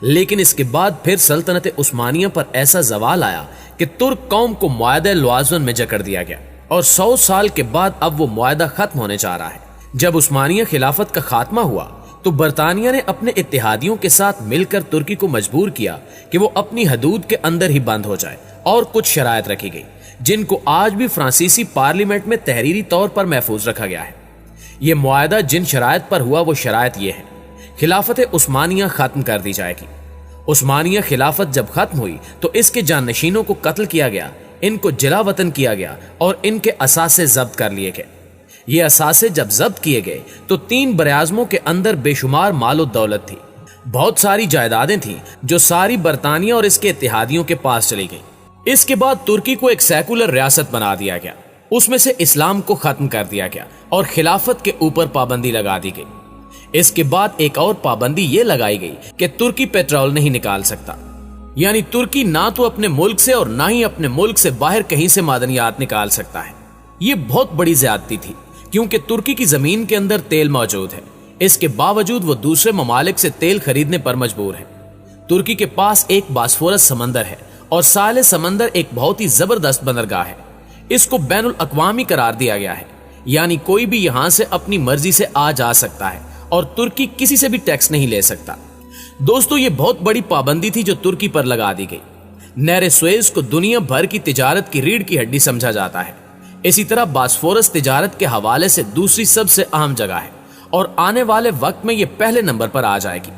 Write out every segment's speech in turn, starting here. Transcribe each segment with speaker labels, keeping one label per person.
Speaker 1: لیکن اس کے بعد پھر سلطنت عثمانیہ پر ایسا زوال آیا کہ ترک قوم کو معاہدہ لوازون میں جکڑ دیا گیا اور 100 سال کے بعد اب وہ معاہدہ ختم ہونے جا رہا ہے۔ جب عثمانیہ خلافت کا خاتمہ ہوا تو برطانیہ نے اپنے اتحادیوں کے ساتھ مل کر ترکی کو مجبور کیا کہ وہ اپنی حدود کے اندر ہی بند ہو جائے، اور کچھ شرائط رکھی گئی جن کو آج بھی فرانسیسی پارلیمنٹ میں تحریری طور پر محفوظ رکھا گیا ہے۔ یہ معاہدہ جن شرائط پر ہوا وہ شرائط یہ ہے: خلافت عثمانیہ ختم کر دی جائے گی۔ عثمانیہ خلافت جب ختم ہوئی تو اس کے جانشینوں کو قتل کیا گیا، ان کو جلا وطن کیا گیا اور ان کے اثاثے ضبط کر لیے گئے۔ یہ اثاثے جب ضبط کیے گئے تو 3 براعظموں کے اندر بے شمار مال و دولت تھی، بہت ساری جائیدادیں تھیں جو ساری برطانیہ اور اس کے اتحادیوں کے پاس چلی گئیں۔ اس کے بعد ترکی کو ایک سیکولر ریاست بنا دیا گیا، اس میں سے اسلام کو ختم کر دیا گیا اور خلافت کے اوپر پابندی لگا دی گئی۔ اس کے بعد ایک اور پابندی یہ لگائی گئی کہ ترکی پیٹرول نہیں نکال سکتا، یعنی ترکی نہ تو اپنے ملک سے اور نہ ہی اپنے ملک سے باہر کہیں سے معدنیات نکال سکتا ہے۔ یہ بہت بڑی زیادتی تھی کیونکہ ترکی کی زمین کے اندر تیل موجود ہے، اس کے باوجود وہ دوسرے ممالک سے تیل خریدنے پر مجبور ہے۔ ترکی کے پاس ایک باسفورس سمندر ہے اور ساحل سمندر ایک بہت ہی زبردست بندرگاہ ہے، اس کو بین الاقوامی قرار دیا گیا ہے، یعنی کوئی بھی یہاں سے اپنی مرضی سے آ جا سکتا ہے اور ترکی کسی سے بھی ٹیکس نہیں لے سکتا۔ دوستو، یہ بہت بڑی پابندی تھی جو ترکی پر لگا دی گئی۔ نہر سویز کو دنیا بھر کی تجارت کی ریڑھ کی ہڈی سمجھا جاتا ہے، اسی طرح باسفورس تجارت کے حوالے سے دوسری سب سے اہم جگہ ہے اور آنے والے وقت میں یہ پہلے نمبر پر آ جائے گی۔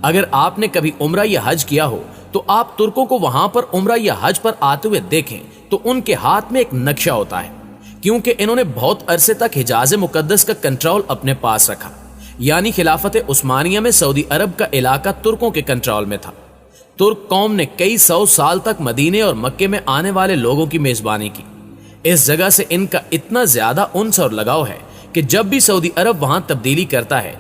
Speaker 1: اگر آپ نے کبھی عمرہ یا حج کیا ہو تو آپ ترکوں کو وہاں پر عمرہ یا حج پر آتے ہوئے دیکھیں تو ان کے ہاتھ میں ایک نقشہ ہوتا ہے، کیونکہ انہوں نے بہت عرصے تک حجاز مقدس کا کنٹرول اپنے پاس رکھا، یعنی خلافت عثمانیہ میں سعودی عرب کا علاقہ ترکوں کے کنٹرول میں تھا۔ ترک قوم نے کئی 100 سال تک مدینے اور مکے میں آنے والے لوگوں کی میزبانی کی۔ اس جگہ سے ان کا اتنا زیادہ انس اور لگاؤ ہے کہ جب بھی سعودی عرب وہاں تبدیلی کرتا ہے